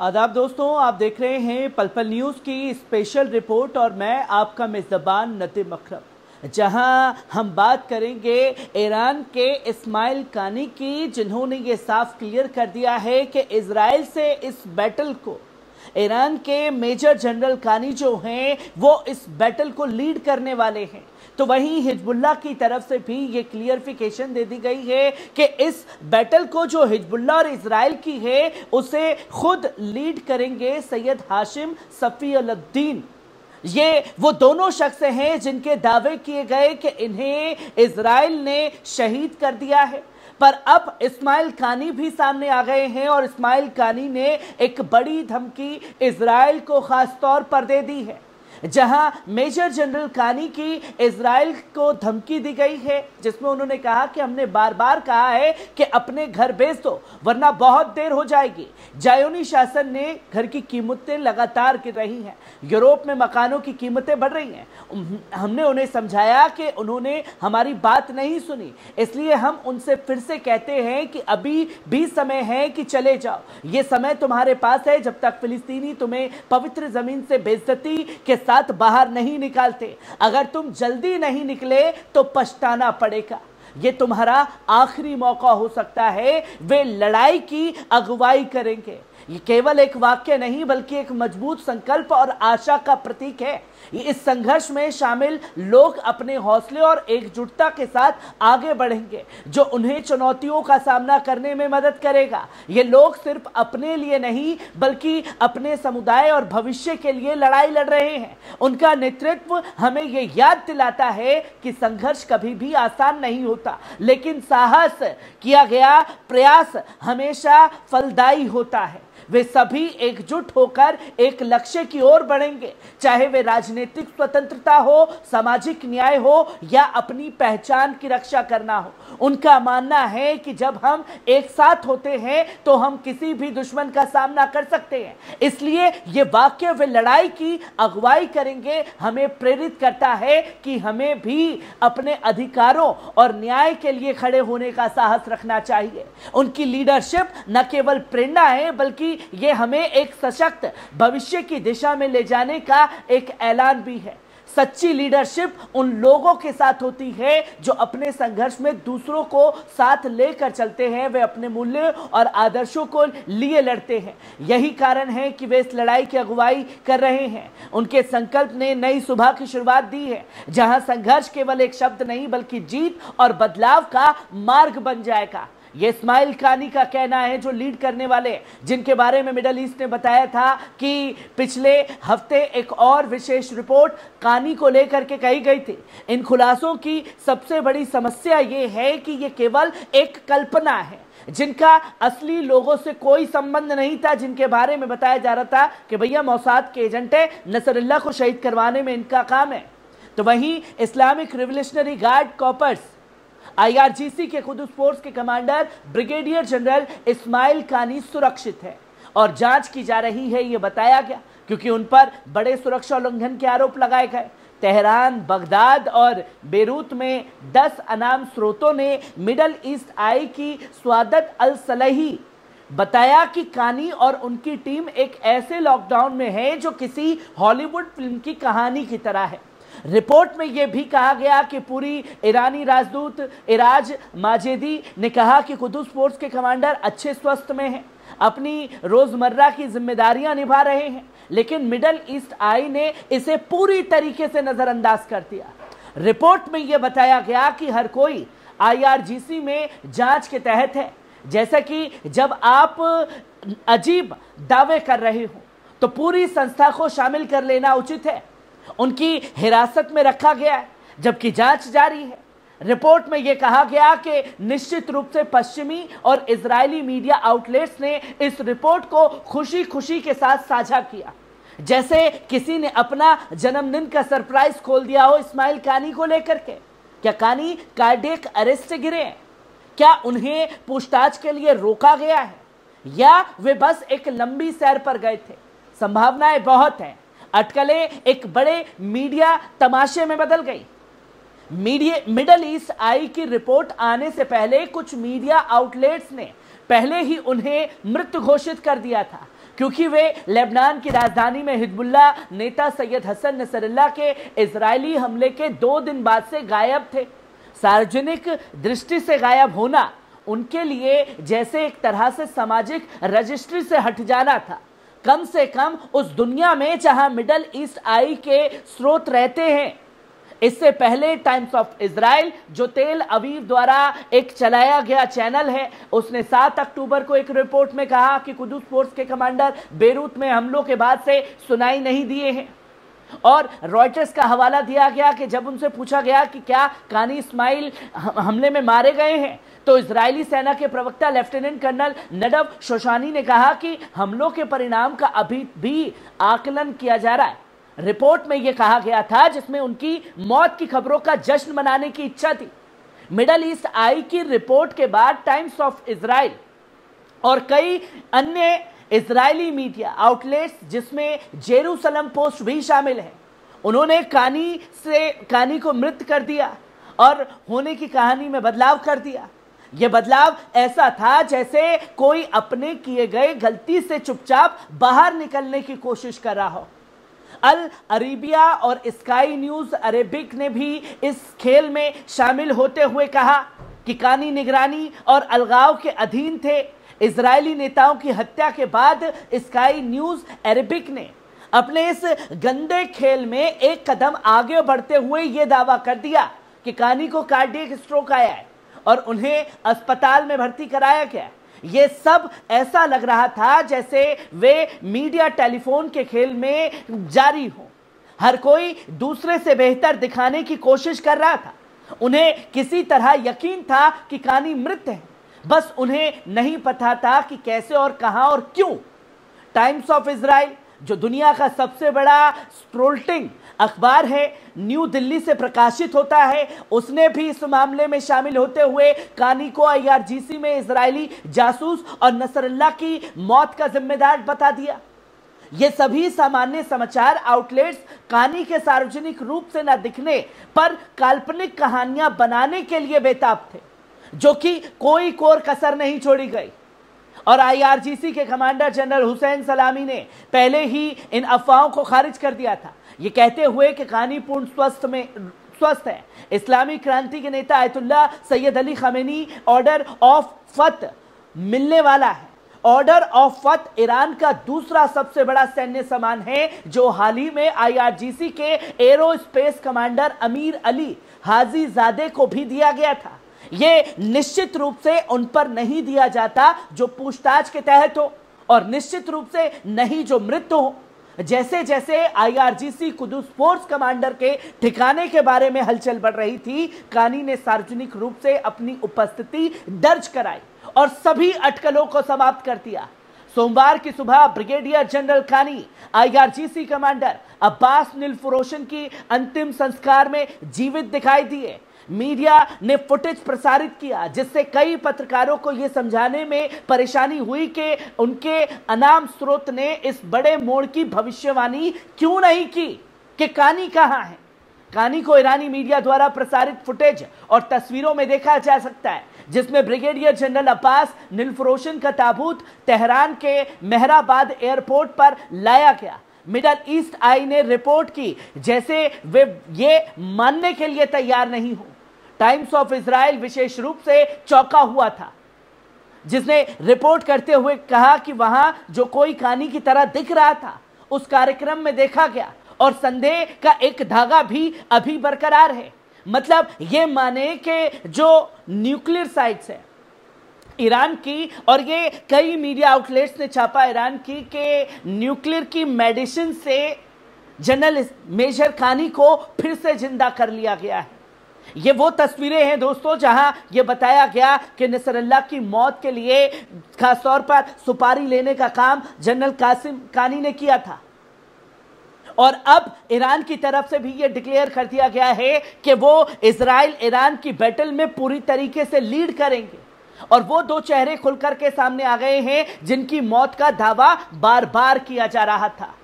आदाब दोस्तों, आप देख रहे हैं पल पल न्यूज़ की स्पेशल रिपोर्ट और मैं आपका मेज़बान नदीम अकरम, जहां हम बात करेंगे ईरान के इस्माइल कानी की, जिन्होंने ये साफ क्लियर कर दिया है कि इजराइल से इस बैटल को ईरान के मेजर जनरल कानी जो हैं वो इस बैटल को लीड करने वाले हैं। तो वहीं हिजबुल्लाह की तरफ से भी ये क्लियरिफिकेशन दे दी गई है कि इस बैटल को जो हिजबुल्लाह और इजराइल की है उसे खुद लीड करेंगे सैयद हाशिम सफ़ी अल-दीन। ये वो दोनों शख्स हैं जिनके दावे किए गए कि इन्हें इजराइल ने शहीद कर दिया है। पर अब इस्माइल कानी भी सामने आ गए हैं और इस्माइल कानी ने एक बड़ी धमकी इजराइल को खास तौर पर दे दी है, जहां मेजर जनरल कानी की इजराइल को धमकी दी गई है, जिसमें उन्होंने कहा कि हमने बार बार कहा है कि अपने घर भेज दो वरना बहुत देर हो जाएगी। जायोनी शासन ने घर की कीमतें लगातार गिर रही हैं, यूरोप में मकानों की कीमतें बढ़ रही हैं। हमने उन्हें समझाया कि उन्होंने हमारी बात नहीं सुनी, इसलिए हम उनसे फिर से कहते हैं कि अभी भी समय है कि चले जाओ। ये समय तुम्हारे पास है जब तक फिलिस्तीनी तुम्हें पवित्र जमीन से बेइज्जती के साथ बाहर नहीं निकालते। अगर तुम जल्दी नहीं निकले तो पछताना पड़ेगा। ये तुम्हारा आखिरी मौका हो सकता है। वे लड़ाई की अगुवाई करेंगे। ये केवल एक वाक्य नहीं बल्कि एक मजबूत संकल्प और आशा का प्रतीक है। इस संघर्ष में शामिल लोग अपने हौसले और एकजुटता के साथ आगे बढ़ेंगे, जो उन्हें चुनौतियों का सामना करने में मदद करेगा। ये लोग सिर्फ अपने लिए नहीं बल्कि अपने समुदाय और भविष्य के लिए लड़ाई लड़ रहे हैं। उनका नेतृत्व हमें ये याद दिलाता है कि संघर्ष कभी भी आसान नहीं होता, लेकिन साहस किया गया प्रयास हमेशा फलदायी होता है। वे सभी एकजुट होकर एक लक्ष्य की ओर बढ़ेंगे, चाहे वे राजनीतिक स्वतंत्रता हो, सामाजिक न्याय हो या अपनी पहचान की रक्षा करना हो। उनका मानना है कि जब हम एक साथ होते हैं तो हम किसी भी दुश्मन का सामना कर सकते हैं। इसलिए ये वाक्य वे लड़ाई की अगुवाई करेंगे हमें प्रेरित करता है कि हमें भी अपने अधिकारों और न्याय के लिए खड़े होने का साहस रखना चाहिए। उनकी लीडरशिप न केवल प्रेरणा है बल्कि ये हमें एक सशक्त भविष्य की दिशा में ले जाने का एक ऐलान भी है। सच्ची लीडरशिप उन लोगों के साथ होती है जो अपने संघर्ष में दूसरों को साथ लेकर चलते हैं। वे अपने मूल्य और आदर्शों को लिए लड़ते हैं। यही कारण है कि वे इस लड़ाई की अगुवाई कर रहे हैं। उनके संकल्प ने नई सुबह की शुरुआत दी है, जहां संघर्ष केवल एक शब्द नहीं बल्कि जीत और बदलाव का मार्ग बन जाएगा। ये इस्माइल कानी का कहना है, जो लीड करने वाले, जिनके बारे में मिडल ईस्ट ने बताया था कि पिछले हफ्ते एक और विशेष रिपोर्ट कानी को लेकर के कही गई थी। इन खुलासों की सबसे बड़ी समस्या ये है कि ये केवल एक कल्पना है, जिनका असली लोगों से कोई संबंध नहीं था, जिनके बारे में बताया जा रहा था कि भैया मौसाद के एजेंट है, नसरुल्लाह को शहीद करवाने में इनका काम है। तो वहीं Islamic revolutionary guard corps IRGC के कुदस फोर्स के कमांडर ब्रिगेडियर जनरल इस्माइल कानी सुरक्षित है और जांच की जा रही है, ये बताया गया, क्योंकि उन पर बड़े सुरक्षा उल्लंघन के आरोप लगाए गए। तेहरान, बगदाद और बेरूत में 10 अनाम स्रोतों ने मिडल ईस्ट आई की स्वादत अल सलही बताया कि कानी और उनकी टीम एक ऐसे लॉकडाउन में है जो किसी हॉलीवुड फिल्म की कहानी की तरह है। रिपोर्ट में यह भी कहा गया कि पूरी ईरानी राजदूत इराज माजेदी ने कहा कि कुदस फोर्स के कमांडर अच्छे स्वास्थ्य में हैं, अपनी रोजमर्रा की जिम्मेदारियां निभा रहे हैं, लेकिन मिडल ईस्ट आई ने इसे पूरी तरीके से नजरअंदाज कर दिया। रिपोर्ट में यह बताया गया कि हर कोई IRGC में जांच के तहत है। जैसा कि जब आप अजीब दावे कर रहे हो तो पूरी संस्था को शामिल कर लेना उचित है। उनकी हिरासत में रखा गया है जबकि जांच जारी है। रिपोर्ट में यह कहा गया कि निश्चित रूप से पश्चिमी और इजरायली मीडिया आउटलेट्स ने इस रिपोर्ट को खुशी खुशी के साथ साझा किया, जैसे किसी ने अपना जन्मदिन का सरप्राइज खोल दिया हो इस्माइल कानी को लेकर के। क्या कानी कार्डियक अरेस्ट से गिरे हैं? क्या उन्हें पूछताछ के लिए रोका गया है या वे बस एक लंबी सैर पर गए थे? संभावनाएं बहुत हैं। अटकलें एक बड़े मीडिया तमाशे में बदल गई। मिडल ईस्ट आई की रिपोर्ट आने से पहले कुछ मीडिया आउटलेट्स ने पहले ही उन्हें मृत घोषित कर दिया था। क्योंकि वे लेबनान की राजधानी में हिजबुल्लाह नेता सैयद हसन नसरल्लाह के इजरायली हमले के 2 दिन बाद से गायब थे। सार्वजनिक दृष्टि से गायब होना उनके लिए जैसे एक तरह से सामाजिक रजिस्ट्री से हट जाना था, कम से कम उस दुनिया में जहां मिडल ईस्ट आई के स्रोत रहते हैं। इससे पहले टाइम्स ऑफ इजराइल, जो तेल अवीव द्वारा एक चलाया गया चैनल है, उसने 7 अक्टूबर को एक रिपोर्ट में कहा कि कुदस फोर्स के कमांडर बेरूत में हमलों के बाद से सुनाई नहीं दिए हैं। और रॉयटर्स का हवाला दिया गया कि जब उनसे पूछा गया कि क्या कानी इस्माइल हमले में मारे गए हैं, तो इजरायली सेना के प्रवक्ता लेफ्टिनेंट कर्नल नडव शोशानी ने कहा कि हमलों के परिणाम का अभी भी आकलन किया जा रहा है। रिपोर्ट में यह कहा गया था, जिसमें उनकी मौत की खबरों का जश्न मनाने की इच्छा थी। मिडल ईस्ट आई की रिपोर्ट के बाद टाइम्स ऑफ इजराइल और कई अन्य इजरायली मीडिया आउटलेट्स, जिसमें जेरूसलम पोस्ट भी शामिल है, उन्होंने कानी को मृत कर दिया और होने की कहानी में बदलाव कर दिया। यह बदलाव ऐसा था जैसे कोई अपने किए गए गलती से चुपचाप बाहर निकलने की कोशिश कर रहा हो। अल अरेबिया और स्काई न्यूज अरेबिक ने भी इस खेल में शामिल होते हुए कहा कि कानी निगरानी और अलगाव के अधीन थे। इजरायली नेताओं की हत्या के बाद स्काई न्यूज अरेबिक ने अपने इस गंदे खेल में एक कदम आगे बढ़ते हुए यह दावा कर दिया कि कानी को कार्डियक स्ट्रोक आया है और उन्हें अस्पताल में भर्ती कराया गया। ये सब ऐसा लग रहा था जैसे वे मीडिया टेलीफोन के खेल में जारी हो। हर कोई दूसरे से बेहतर दिखाने की कोशिश कर रहा था। उन्हें किसी तरह यकीन था कि कानी मृत है, बस उन्हें नहीं पता था कि कैसे और कहां और क्यों। टाइम्स ऑफ इजराइल, जो दुनिया का सबसे बड़ा स्ट्रोल्टिंग अखबार है, न्यू दिल्ली से प्रकाशित होता है, उसने भी इस मामले में शामिल होते हुए कानी को IRGC में इजरायली जासूस और नसरल्लाह की मौत का जिम्मेदार बता दिया। ये सभी सामान्य समाचार आउटलेट्स कानी के सार्वजनिक रूप से न दिखने पर काल्पनिक कहानियां बनाने के लिए बेताब थे, जो कि कोई कोर कसर नहीं छोड़ी गई। और IRGC के कमांडर जनरल हुसैन सलामी ने पहले ही इन अफवाहों को खारिज कर दिया था, ये कहते हुए कि कानी पूर्ण स्वस्थ है। इस्लामी क्रांति के नेता Ayatollah Syed Ali Khamenei order of फत मिलने वाला है। ऑर्डर ऑफ फत ईरान का दूसरा सबसे बड़ा सैन्य सम्मान है, जो हाल ही में IRGC के एरोस्पेस कमांडर अमीर अली हाजी जादे को भी दिया गया था। यह निश्चित रूप से उन पर नहीं दिया जाता जो पूछताछ के तहत हो, और निश्चित रूप से नहीं जो मृत हो। जैसे जैसे IRGC कुदस फोर्स कमांडर के ठिकाने के बारे में हलचल बढ़ रही थी, कानी ने सार्वजनिक रूप से अपनी उपस्थिति दर्ज कराई और सभी अटकलों को समाप्त कर दिया। सोमवार की सुबह ब्रिगेडियर जनरल कानी IRGC कमांडर अब्बास निलफरोशन की अंतिम संस्कार में जीवित दिखाई दिए। मीडिया ने फुटेज प्रसारित किया, जिससे कई पत्रकारों को यह समझाने में परेशानी हुई कि उनके अनाम स्रोत ने इस बड़े मोड़ की भविष्यवाणी क्यों नहीं की कि कानी कहां है। कानी को ईरानी मीडिया द्वारा प्रसारित फुटेज और तस्वीरों में देखा जा सकता है, जिसमें ब्रिगेडियर जनरल अब्बास निलफरोशन का ताबूत तेहरान के मेहराबाद एयरपोर्ट पर लाया गया। मिडल ईस्ट आई ने रिपोर्ट की जैसे वे ये मानने के लिए तैयार नहीं हो। टाइम्स ऑफ इजराइल विशेष रूप से चौंका हुआ था, जिसने रिपोर्ट करते हुए कहा कि वहां जो कोई कानी की तरह दिख रहा था, उस कार्यक्रम में देखा गया और संदेह का एक धागा भी अभी बरकरार है। मतलब ये माने कि जो न्यूक्लियर साइट्स है ईरान की, और ये कई मीडिया आउटलेट्स ने छापा ईरान की, कि न्यूक्लियर की मेडिसिन से जनरल मेजर कानी को फिर से जिंदा कर लिया गया है। ये वो तस्वीरें हैं दोस्तों, जहां ये बताया गया कि नसरल्लाह की मौत के लिए खासतौर पर सुपारी लेने का काम जनरल कासिम कानी ने किया था। और अब ईरान की तरफ से भी यह डिक्लेयर कर दिया गया है कि वो इजराइल ईरान की बैटल में पूरी तरीके से लीड करेंगे। और वो दो चेहरे खुलकर के सामने आ गए हैं जिनकी मौत का दावा बार बार किया जा रहा था।